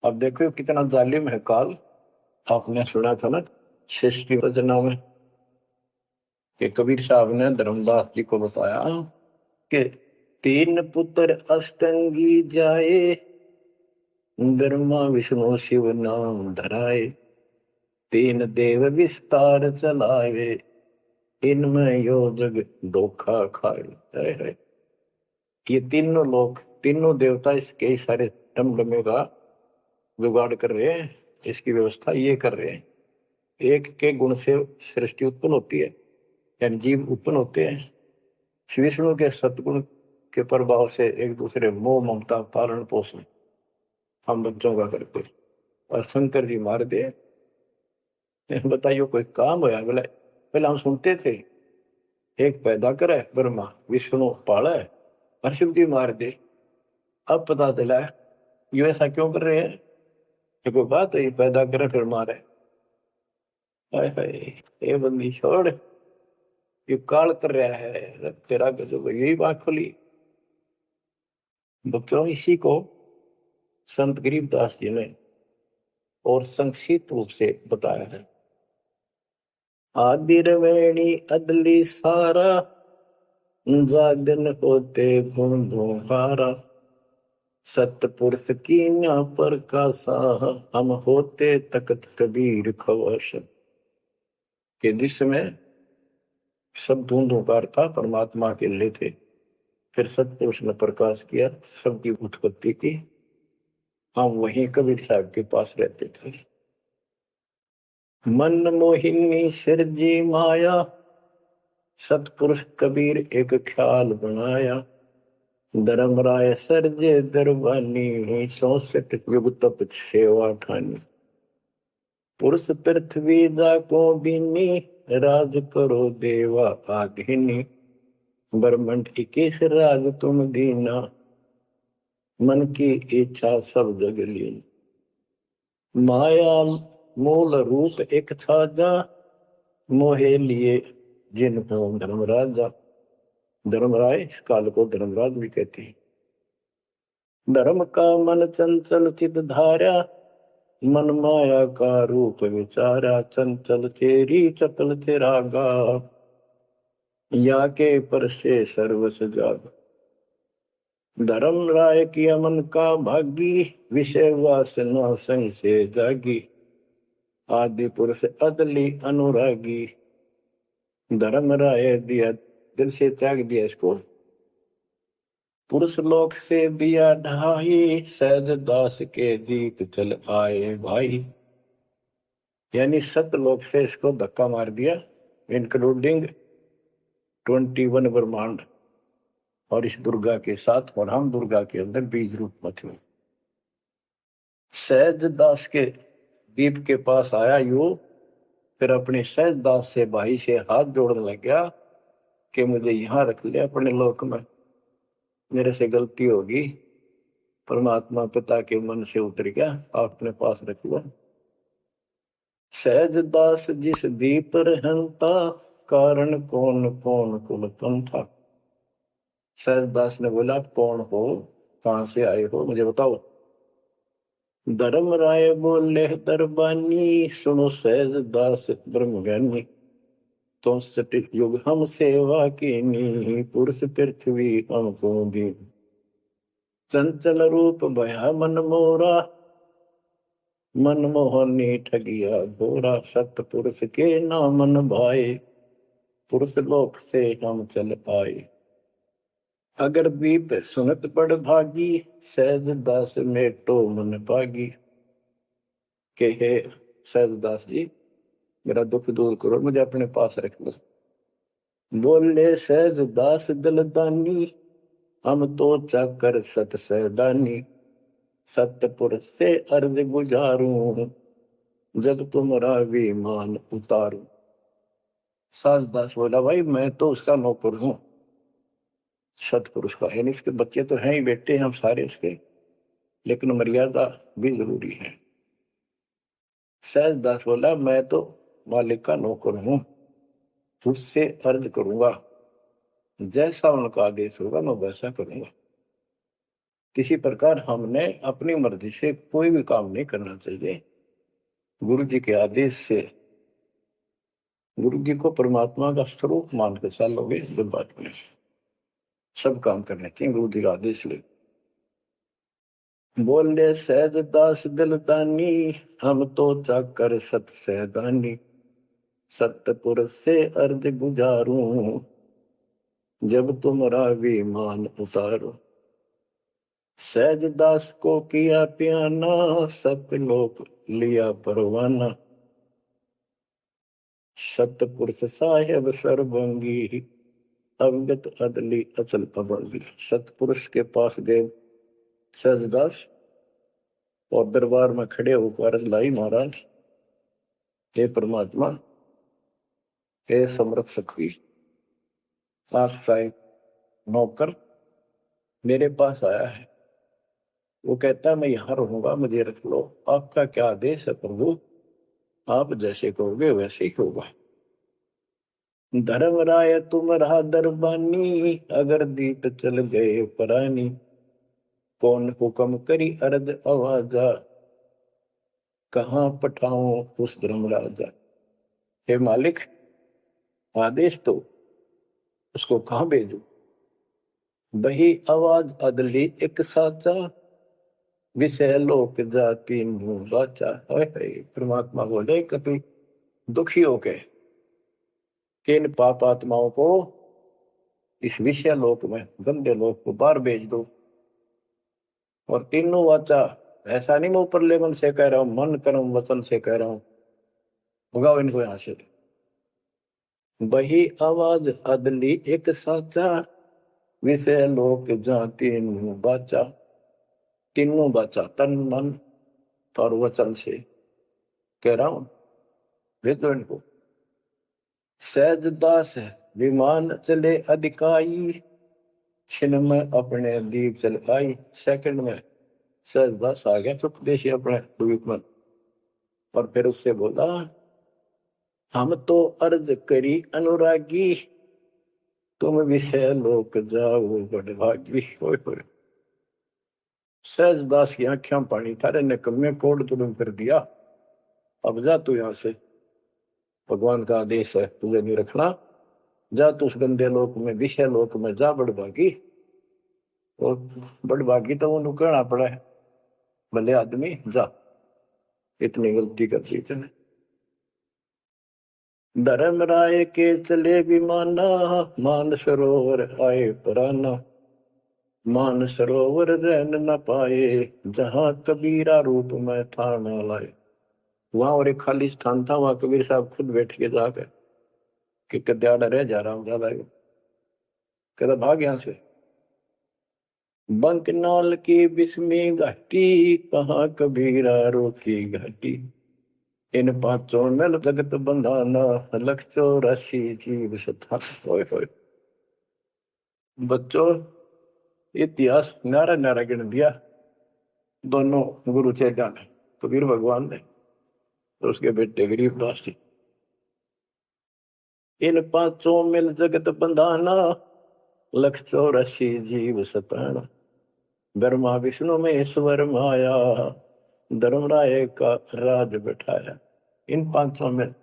अब देखो कितना जालिम है काल। आपने सुना था ना सृष्टि रचना में कि कबीर साहब ने धर्मदास जी को बताया कि 3 पुत्र अष्टंगी जाए, ब्रह्मा विष्णु शिव नाम धराए, 3 देव विस्तार चलावे, इनमें यो जग धोखा खाए है। ये तीनों लोग, तीनों देवता इसके सारे डमडमे का जुगाड़ कर रहे हैं, इसकी व्यवस्था ये कर रहे हैं। एक के गुण से सृष्टि उत्पन्न होती है, यानी जीव उत्पन्न होते हैं। विष्णु के सतगुण के प्रभाव से एक दूसरे मोह ममता पालन पोषण हम बच्चों का करते। और शंकर जी मार दे, बताइए कोई काम होया? बोले पहले हम सुनते थे एक पैदा करे ब्रह्मा, विष्णु पाले और शिव जी मार दे। अब पता चला ये ऐसा क्यों कर रहे हैं? ये कोई बात है? पैदा करे फिर मारे। हाय हाय, ये बंदी छोड़, ये काल कर रहा है तेरा गजब। यही बात खुली बच्चों। इसी को संत गरीबदास जी ने और संक्षिप्त रूप से बताया है। आदि रवेणी अदली सारा, जागन होते गुण हारा, सतपुरुष की ना पर का साह, हम होते तकत कबीर खवश। के जिसमें सब धुंधुकार था, परमात्मा के लिए थे। फिर सतपुरुष ने प्रकाश किया, सबकी उत्पत्ति की। हम वहीं कबीर साहब के पास रहते थे। मन मोहिनी सिरजी माया, सतपुरुष कबीर एक ख्याल बनाया, धर्मराय सरजे दरबानी, 64 युग तप सेवा ठानी, पुरुष पृथ्वी दा को बीनी, राज करो देवा आघिनी, ब्रह्मंड 21 राज तुम दीना, मन की इच्छा सब जग लीन, माया मूल रूप एक साजा, मोहे लिए जिन हो धर्मराजा। धर्मराय इस काल को धर्मराज भी कहते हैं। धर्म का मन चंचल चित धारा, मन माया का रूप विचारा, चंचल तेरी चपल तेरा गा, या के पर से सर्वस जाग। धर्म राय की अमन का भागी, विषय वासना संग से जागी, आदि पुरुष अदली अनुरागी, धर्म राय दिया दिल से त्याग दिया इसको। पुरुष लोक से दिया ढाई, सहज दास के दीप चल आए भाई। यानी सतलोक से इसको धक्का मार दिया, इंक्लूडिंग 21 ब्रह्मांड और इस दुर्गा के साथ। और हम दुर्गा के अंदर बीज रूप में थे। सहज दास के दीप के पास आया यू, फिर अपने सहज दास से भाई से हाथ जोड़ने लग गया कि मुझे यहां रख ले अपने लोक में, मेरे से गलती होगी। परमात्मा पिता के मन से उतर गया, आप अपने पास रख लो। सहज दास जिस दीप रहता, कारण कौन कौन कुल पंथा। सहज दास ने बोला आप कौन हो, कहां से आए हो, मुझे बताओ। धर्म राय बोले दरबानी, सुनो सहज दास ब्रह्म ज्ञानी, तो सटिक युग हम सेवा की नी, पुरुष पृथ्वी हमको दी, चंचल रूप भया मन मोरा, मनमोहनी ठगिया घोरा, सतपुरुष के नाम मन भाए, पुरुष लोक से हम चल आए। अगर दीप सुनत पड़ भागी, सहज दास मेटो मन पागी। के हे सहज दास जी, मेरा दुख दूर करो, मुझे अपने पास रख लो। बोले सहज दास दलदानी, हम तो चाकर सत सहदानी। सतपुरुष से अर्ज गुजारूं, जब तुम्हारा विमान उतारूं। सहज दास बोला, भाई मैं तो उसका नौकर हूं, सतपुरुष का, यानी उसके बच्चे तो हैं ही, बेटे हैं हम सारे उसके, लेकिन मर्यादा भी जरूरी है। सहज दास बोला, मैं तो मालिक का नौकर हूं, उससे अर्ज करूंगा, जैसा उनका आदेश होगा मैं वैसा करूंगा। किसी प्रकार हमने अपनी मर्जी से कोई भी काम नहीं करना चाहिए। गुरु जी के आदेश से, गुरु जी को परमात्मा का स्वरूप मान के चलोगे जब बात में, सब काम करने चाहिए गुरु जी का आदेश ले। बोले सहज दास दिलदानी, हम तो चाकर सत सहदानी। सतपुरुष से अर्ज गुजारूं, जब तुम्हारा विमान उतारो। सहज दास को किया प्याना, सतलोक लिया परवाना। सतपुरुष साहेब सर्वंगी, अवगत अदली अचल अभंगी। सतपुरुष के पास गए सहजदास और दरबार में खड़े होकर लाई, महाराज हे परमात्मा, हे समर्थ शक्ति, आपका एक नौकर मेरे पास आया है। वो कहता है मैं यहां रहूंगा, मुझे रख लो। आपका क्या आदेश है प्रभु, आप जैसे कहोगे वैसे ही होगा। धर्मराय तुम रहा दरबानी, अगर दीप चल गए परानी। कौन हुक्म करी अर्द आवाजा, कहाँ पठाऊं उस धर्मराजा। हे मालिक, आदेश तो उसको कहाँ भेजू। बही आवाज अदली एक साचा, विषय लोक जाति मुंह बाचा। परमात्मा बोले कभी दुखी होके कि इन पाप आत्माओं को इस विषय लोक में, गंदे लोक को बाहर भेज दो। और तीनों वाचा, ऐसा नहीं मैं ऊपर लेवल से कह रहा हूं, मन कर्म वचन से कह रहा हूं, भगाओ इनको यहां से। बही आवाज अदली एक साचा, विषय लोक जाति मुंह बाचा। तीनों बाचा, तन मन और वचन से कह रहा हूं, भेजो इनको। सहज दास विमान चले अधिकाई, छिन में अपने दीप चल आई। सेकंड में सहज दास आ गया चुपदेशी अपने द्वीप में, और फिर उससे बोला, हम तो अर्ज करी अनुरागी, तुम विषय लोक जाओ बड़भागी। सहज दास की आंखें पानी, थारे निकम्मे कोड तुरंत कर दिया, अब जा तू यहां से, भगवान का आदेश है तुझे नहीं रखना, जा तू उस गंदे लोक में, विषय लोक में जा बड़भागी। और बड़भागी तो वो कहना पड़ा है, भले आदमी जा, इतनी गलती कर दी तूने। धर्मराय के चले विमाना, मान सरोवर आए पराना। मान सरोवर रहन न पाए, जहां कबीरा रूप में था न लाए। वहां और एक खाली स्थान था, वहां कबीर साहब खुद बैठ के जाकर कि कद्याड़ा रह जा रहा हूं, ज्यादा कहता भाग यहां से। बंकनाल की बिस्मी घाटी, कहाँ कबीरा रोकी घाटी। इन पांचों में जगत बंधाना, लख 84 जीव सथा। बच्चों, इतिहास नारा नारा गिन दिया दोनों गुरु चेला ने, कबीर भगवान ने और उसके बेटे गरीबदास जी। इन पांचों मिल जगत बंधाना, लख 84 जीव सताना। ब्रह्मा विष्णु महेश्वर माया, धर्मराय का राज बैठाया। इन पांचों में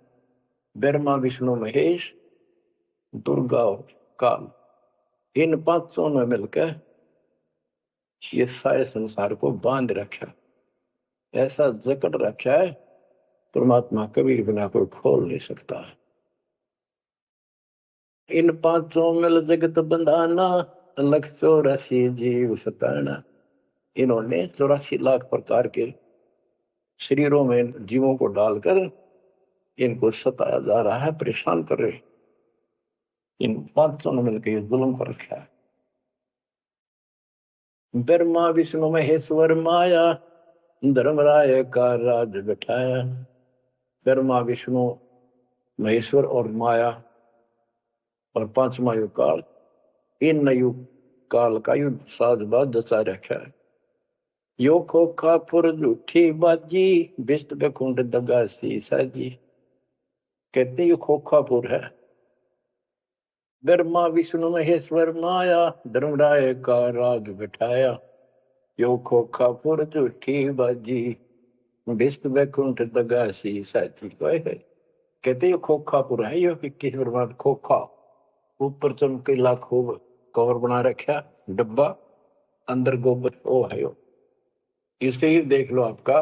ब्रह्मा विष्णु महेश, दुर्गा और काल, इन पांचों ने मिलकर ये सारे संसार को बांध रखा। ऐसा जकड़ रखा है, परमात्मा कबीर बिना कोई खोल नहीं सकता। इन पांचों मिल जगत बंधाना, लख 84 जीव सताना। इन्होंने 84 लाख प्रकार के शरीरों में जीवों को डालकर इनको सताया जा रहा है, परेशान कर रहे। इन पांचों ने मिलकर ये जुल्म कर रखा है। ब्रह्मा विष्णु महेश्वर माया, धर्मराय का राज बिठाया। ब्रह्मा विष्णु महेश्वर और माया और पांचवा युग काल, इन युग काल का युद्ध साजबाज जचा रखा है। यो खोखापुर झूठी बाजी, बिस्त कुंड दगा सी साजी। कहते ये खोखापुर है। ब्रह्मा विष्णु महेश्वर माया, धर्मराय का राज बिठाया। यो खोखापुर झूठी बाजी, बिस्त बैकुंठ दगा सी साजी। कहते ये खोखापुर है। यो 21 ब्रह्मांड खोखा, ऊपर चमकीला खूब कवर बना रखा, डब्बा, अंदर गोबर ओ है। यो इसे ही देख लो। आपका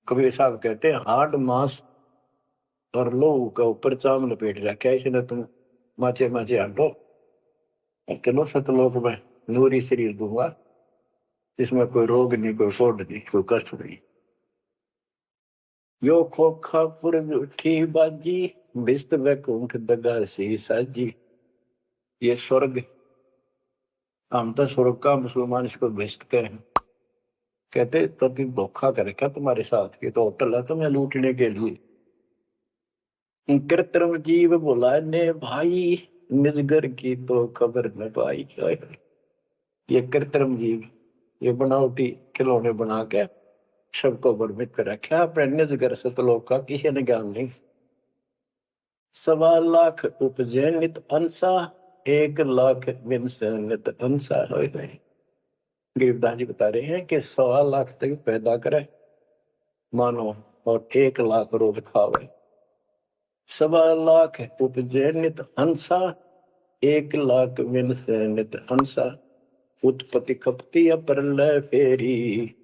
कबीर साहब कहते हैं हाड मांस और लोहू का ऊपर चाम लपेट रखा है इसने। तुम माचे माचे हटो और चलो सतलोक में नूरी शरीर दूंगा, इसमें कोई रोग नहीं, कोई फोड नहीं, कोई कष्ट नहीं। यो खोखापुर झूठी बाजी, बिस्त बैकुंठ दगा सी साजी। ये स्वर्ग, हम तो स्वर्ग का, मुसलमान इसको बेस्ट कहे। कहते तो धोखा कर रखा तुम्हारे साथ, ये तो होटल है तुम्हें लूटने के लिए। कृत्रिम जीव बोला ने भाई, निजगर की तो खबर न पाई। ये कृत्रिम जीव, ये बनावटी खिलौने बना के सबको भ्रमित कर रखा, अपने निजगर सतलोक का किसी ने ज्ञान नहीं। 1.25 लाख उपजे नित अंसा, 1 लाख विंस नित अंसा। गरीबदास जी बता रहे हैं कि 1.25 लाख तक पैदा करे मानो और 1 लाख रोज खावे। 1.25 लाख उपजे नित हंसा, 1 लाख विंस नित हंसा। उत्पत्ति खपती प्रलय फेरी,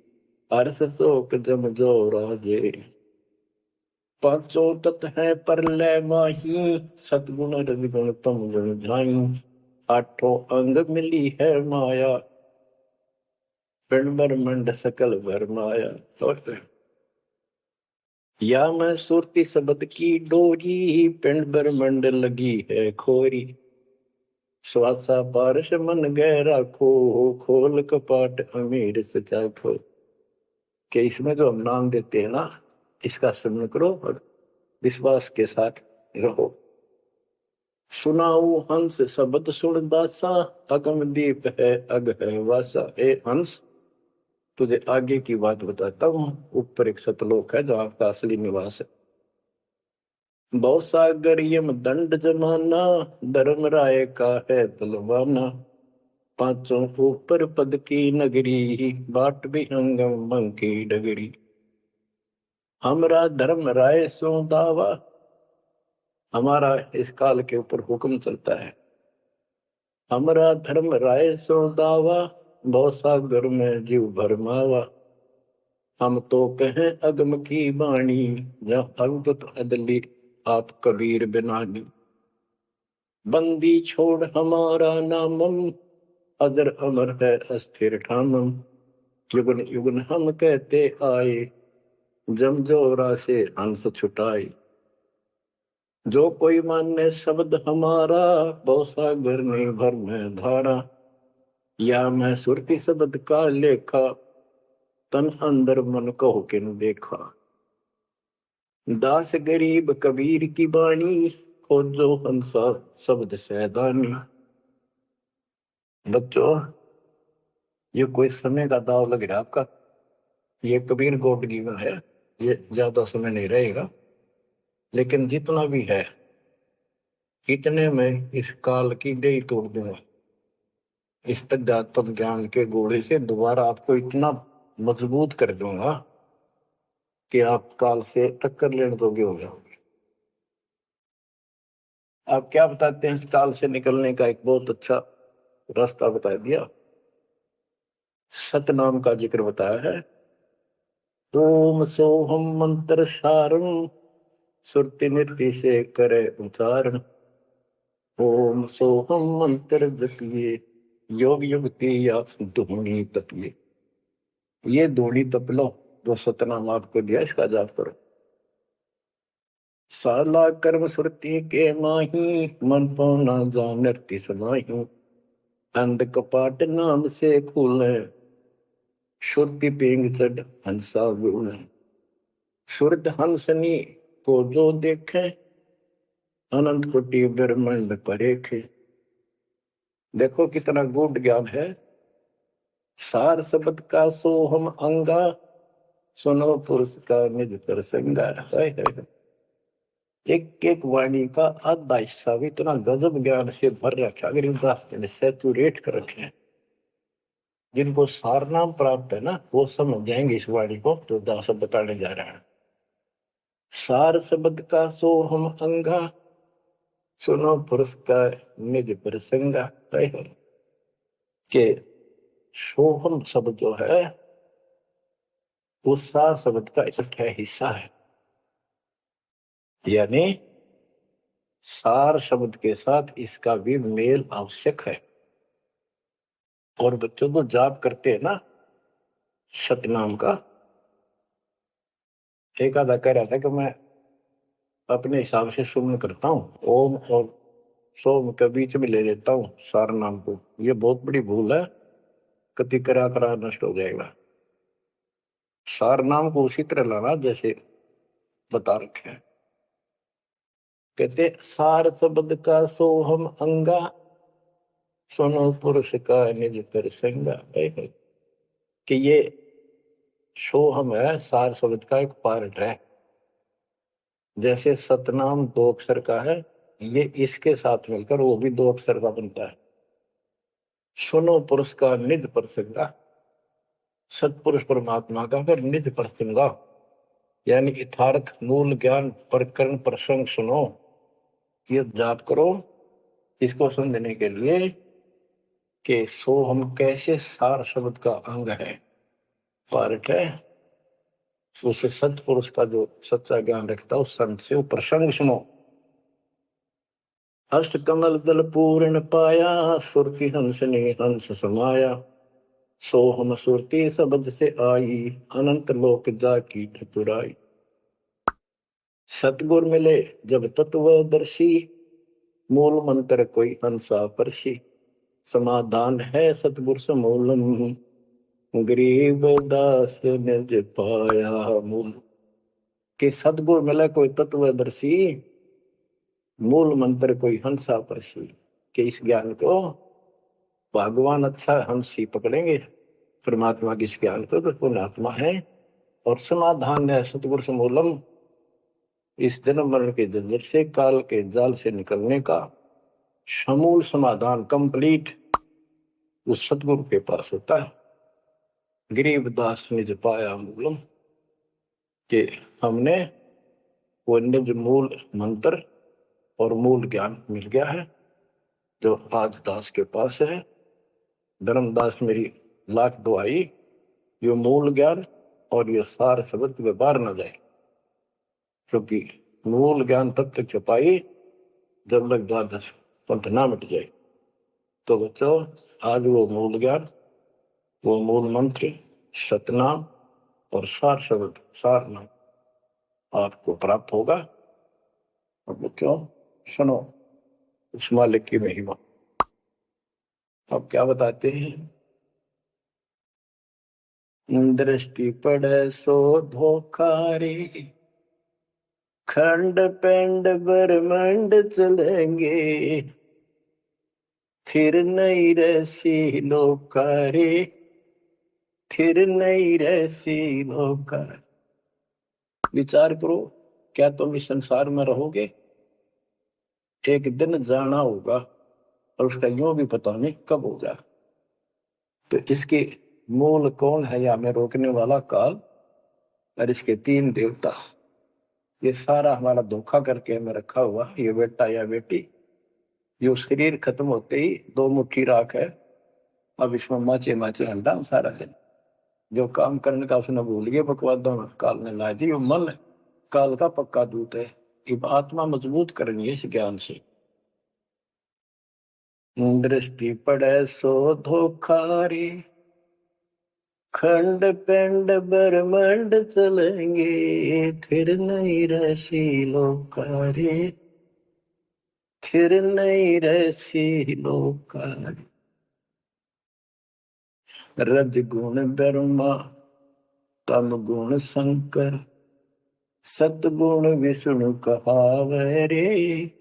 अर्थ शोक जम जो राजेरी। पांचों तत् है प्रलय माही, सतगुण रजगुण तम गुण झाई। 8 अंग मिली है माया, पिंड ब्रह्मंड सकल भरमाया। या मैं सुरती शब्द की डोरी, पिंड ब्रह्मंड लगी है खोरी। श्वासा पारस मन गहरा खो, खोल कपाट अमीर सचा खो। कि इसमें जो हम नाम देते हैं ना, इसका स्मरण करो और विश्वास के साथ रहो। सुनाऊ हंस शब्द सुन दासा, अगम दीप है अग है वासा। ए हंस, तुझे आगे की बात बताता हूँ। ऊपर एक सतलोक है जो आपका असली निवास है। बहुत सागर यम दंड जमाना, धर्म राय का है तलवाना। पांचों ऊपर पद की नगरी, बाट भी अंगम मंग की डगरी। हमरा धर्म राय सो दावा, हमारा इस काल के ऊपर हुक्म चलता है। हमरा धर्म राय सो दावा, बहुत सागर में जीव भरमावा। हम तो कहें अगम की बाणी, जहाँ अद्भुत अदली आप कबीर बिनानी। बंदी छोड़ हमारा नामम, अदर अमर है अस्थिर ठामम। युगन युगन हम कहते आए, जम जोरा से हंस छुटाए। जो कोई माने शब्द हमारा, बहुत सागर में भर में धारा। या मैं सुरती शब्द का लेखा, तन अंदर मन को किन देखा। दास गरीब कबीर की बाणी, खोजो हंसा शब्द सैदानी। बच्चों, ये कोई समय का दाव लग रहा है आपका। ये कबीर गॉड गिवन है, ये ज्यादा समय नहीं रहेगा। लेकिन जितना भी है, इतने में इस काल की गई तोड़ दूंगा। इस अध्यात्म ज्ञान के घोड़े से दोबारा आपको इतना मजबूत कर दूंगा कि आप काल से टक्कर लेने दोगे हो जाओगे। आप क्या बताते हैं? इस काल से निकलने का एक बहुत अच्छा रास्ता बता दिया। सतनाम का जिक्र बताया है। ओम सोहम मंत्र सारण, सुरति नृत्य से करे उच्चारण। ओम सोहम मंत्र जपिए, योग युक्ति या धूनी तपिए। ये धूनी तप लो, जो सतनाम आपको दिया, इसका जाप करो। साला कर्म सुरति के माही, मन पौना जा नृत्य समाही। अंध कपाट नाम से खुले, शुद्धि पेंग चढ़ हंसा गुण। शुद्ध हंसनी को जो देखे, अनंत कोटि ब्रह्मांड परेखे। देखो कितना गूढ़ ज्ञान है। सार शब्द का सोहम अंगा, सुनो पुरुष का निज प्रसंगा। एक एक वाणी का आधा हिस्सा भी इतना गजब ज्ञान से भर रखा, अगर दास ने सैचुरेट कर रखे हैं। जिनको सार नाम प्राप्त है ना, वो समझ जाएंगे इस वाणी को जो दास बताने जा रहे हैं। सार शब्द का सोहम अंगा, सुनो पुरुष का निज प्रसंगा। के सोहम शब्द जो है, वो सार शब्द का इकट्ठा हिस्सा है। यानी सार शब्द के साथ इसका भी मेल आवश्यक है। और बच्चों को जाप करते हैं ना सतनाम का, एक आधा कह रहा था कि मैं अपने हिसाब से सुमन करता हूँ, ओम और सोम के बीच में ले लेता हूँ सार नाम को। ये बहुत बड़ी भूल है, कति करा करा नष्ट हो जाएगा। सार नाम को उसी तरह लाना जैसे बता रखे हैं। कहते सार शब्द का सोहम अंगा, सुनो पुरुष का निज प्रसंगा। कि ये सोहम है, सार शब्द का एक पार्ट है। जैसे सतनाम 2 अक्षर का है, ये इसके साथ मिलकर वो भी 2 अक्षर का बनता है। सुनो पुरुष का निज प्रसंगा, सतपुरुष परमात्मा का फिर निज प्रसंगा, यानी यथार्थ मूल ज्ञान प्रकरण प्रसंग सुनो। ये जाप करो इसको समझने के लिए कि सोहम कैसे सार शब्द का अंग है, पार्ट है। उसे सतपुरुष का जो सच्चा ज्ञान रखता है, उस संत से वो प्रसंग सुनो। अष्ट कमल दल पूर्ण पाया, सुरति हंस ने हंस समाया। सोहम सुरति शब्द से आई, अनंत लोक जा की ठकुराई। सतगुर मिले जब तत्वदर्शी, मूल मंत्र कोई हंसा परसी। समाधान है सतगुर समूलम, गरीब दास निज पाया मूल। कि सतगुर मिले कोई तत्वदर्शी, मूल मंत्र कोई हंसा परसी। कि इस ज्ञान को भगवान अच्छा हंस ही पकड़ेंगे, परमात्मा के इस ज्ञान को तो पुण्यात्मा है। और समाधान है सतगुर समूलम, इस जन्म मरण के झंझट से, काल के जाल से निकलने का समूल समाधान कंप्लीट उस सतगुरु के पास होता है। गरीबदास निज पाया मूलम, कि हमने वो निज मूल मंत्र और मूल ज्ञान मिल गया है जो आज दास के पास है। धर्मदास मेरी लाख दुआई, ये मूल ज्ञान और ये सार शब्द व्यवहार न जाए, क्योंकि मूल ज्ञान तब तक छुपाई जब तक द्वादश पंथ ना मिट जाए। तो बच्चों, आज वो मूल ज्ञान, वो मूल मंत्र सतनाम और सार शब्द सार नाम आपको प्राप्त होगा। और बच्चों सुनो उस मालिक की महिमा। अब क्या बताते हैं, दृष्टि पड़े सो धोखारी, खंड पेंड ब्रह्मांड चलेंगे। थिर नहीं रसी लोकारे, थिर नहीं रसी लोकार। विचार करो, क्या तुम इस संसार में रहोगे? एक दिन जाना होगा और उसका यूं भी पता नहीं कब होगा। तो इसके मूल कौन है या में रोकने वाला काल और इसके 3 देवता। ये सारा हमारा धोखा करके हमें रखा हुआ, ये बेटा या बेटी, जो शरीर खत्म होते ही 2 मुट्ठी राख है, अब इसमें माचे माचे हंडा सारा दिन। जो काम करने का उसने भूल गया बकवादों में, काल ने ला दी। मन काल का पक्का दूत है। अब आत्मा मजबूत करनी है इस ज्ञान से। दृष्टि पड़े सो धोखा रे, खंड पिंड ब्रह्मंड चलेंगे, फिर नहीं रसी लोकारे, फिर नहीं रसी लोकारे। रज गुण ब्रह्मा, तम गुण शंकर, सतगुण विष्णु कहावे रे,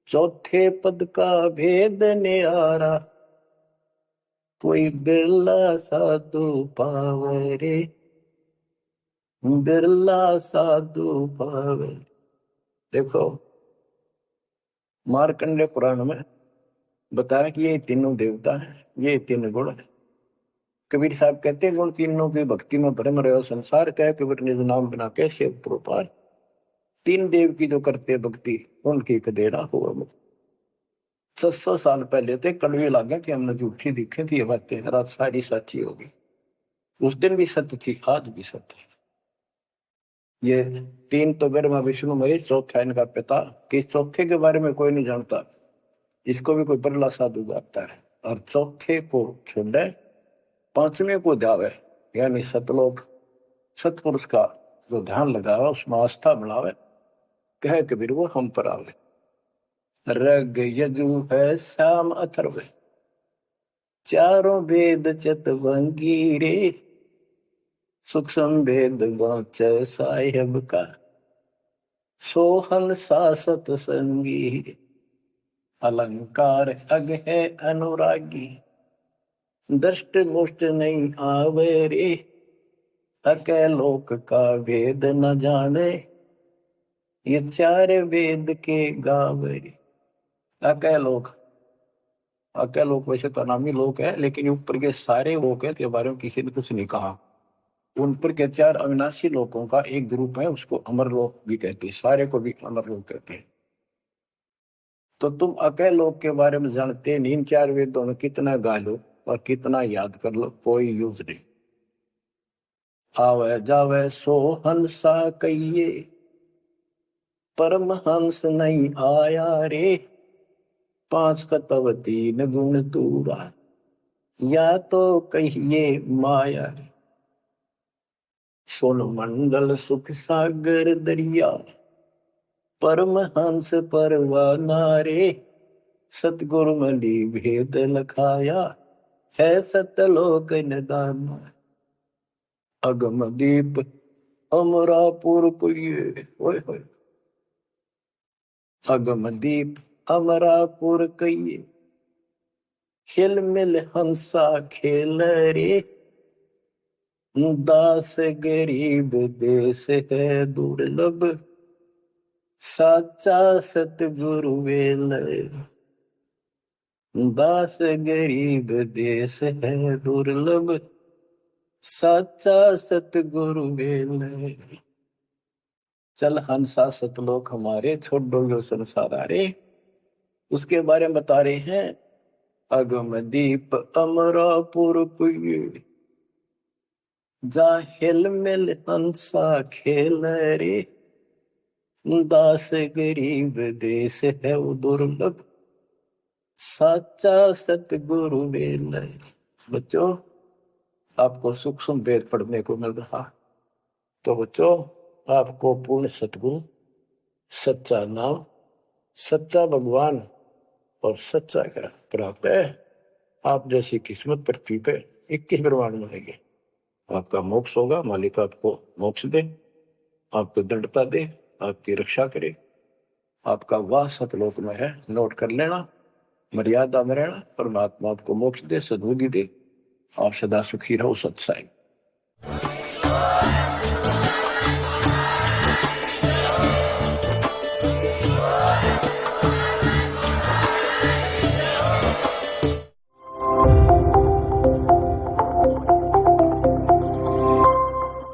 चौथे पद का भेद न्यारा, कोई बिरला साधु पावे रे, बिरला साधु पावे। देखो मार्कंडे पुराण में बताया कि ये तीनों देवता हैं, ये तीन गुण है। कबीर साहब कहते हैं गुण तीनों की भक्ति में भ्रम रहे संसार का, कबीर निज नाम बना के शिव प्रोपार। तीन देव की जो करते भक्ति उनकी कदेरा हुआ मुक्त। 600 साल पहले थे कड़वे लागे कि हमने झूठी दिखे थी ये बातें, रात सारी सच्ची होगी। उस दिन भी सत्य थी, आज भी सत्य है। ये तीन तो ब्रह्मा विष्णु महेश, चौथा इनका पिता। किस चौथे के बारे में कोई नहीं जानता, इसको भी कोई बरला साधु जानता है। और चौथे को छोड़े पांचवें को जावे, यानी सतलोक सतपुरुष का जो ध्यान लगावे उसमें आस्था बढ़ावे, कहे कबीर वो हम पर आवे। रग यजु है श्याम अथर्व, चारों वेद चतुरंगी रे, सूक्ष्म भेद वांचे साहेब का, सोहन सासत संगी। अलंकार अग है अनुरागी, दृष्ट मुष्ट नहीं आवे रे, अके लोक का भेद न जाने, ये चार वेद के गावे। अके लोक, अके लोक वैसे तो नामी लोक है, लेकिन ऊपर के सारे लोक है के बारे में किसी ने कुछ नहीं कहा। उन पर के चार अविनाशी लोकों का एक ग्रुप है, उसको अमर लोक भी कहते हैं, सारे को भी अमर लोक कहते हैं। तो तुम अके लोक के बारे में जानते नहीं, इन चार वेदों में कितना गा लो और कितना याद कर लो, कोई यूज नहीं। आवे जावे सो हंसा कहिए, परमहंस नहीं आया रे, पांच तत्व तीन गुण दूरा, या तो कहिए माया रे। सोन मंडल सुख सागर दरिया, परमहंस परवाना रे, सतगुरु मलि भेद लखाया, है सतलोक निदान। अगम दीप अमरापुर कुये, ओए होए, अगम दीप अमरापुर कहिए, हिल मिल हंसा खेल रे, दास गरीब देश है दुर्लभ, साचा सतगुरु वेल। दास गरीब देश है दुर्लभ, साचा सतगुरु वेल। चल हंसा सतलोक हमारे, छोड़ो यो संसार आरे। उसके बारे में बता रहे हैं, अगम दीप अमरापुर पुए, जा हिल मिल हंसा खेल रे, दास गरीब देश है वो दुर्लभ, साचा सतगुरु वेल। बच्चों आपको सूक्ष्म वेद पढ़ने को मिल रहा, तो बच्चों आपको पूर्ण सतगुरु, सच्चा नाम, सच्चा भगवान और सच्चा क्या प्राप्त है। आप जैसी किस्मत पृथ्वी पे 21 ब्रह्मांड मिलेंगे। आपका मोक्ष होगा, मालिक आपको मोक्ष दे, आपको दृढ़ता दे, आपकी रक्षा करे। आपका वाह सतलोक में है, नोट कर लेना, मर्यादा में रहना, परमात्मा आपको मोक्ष दे, सद्बुद्धि दे, आप सदा सुखी रहो। सत्साई।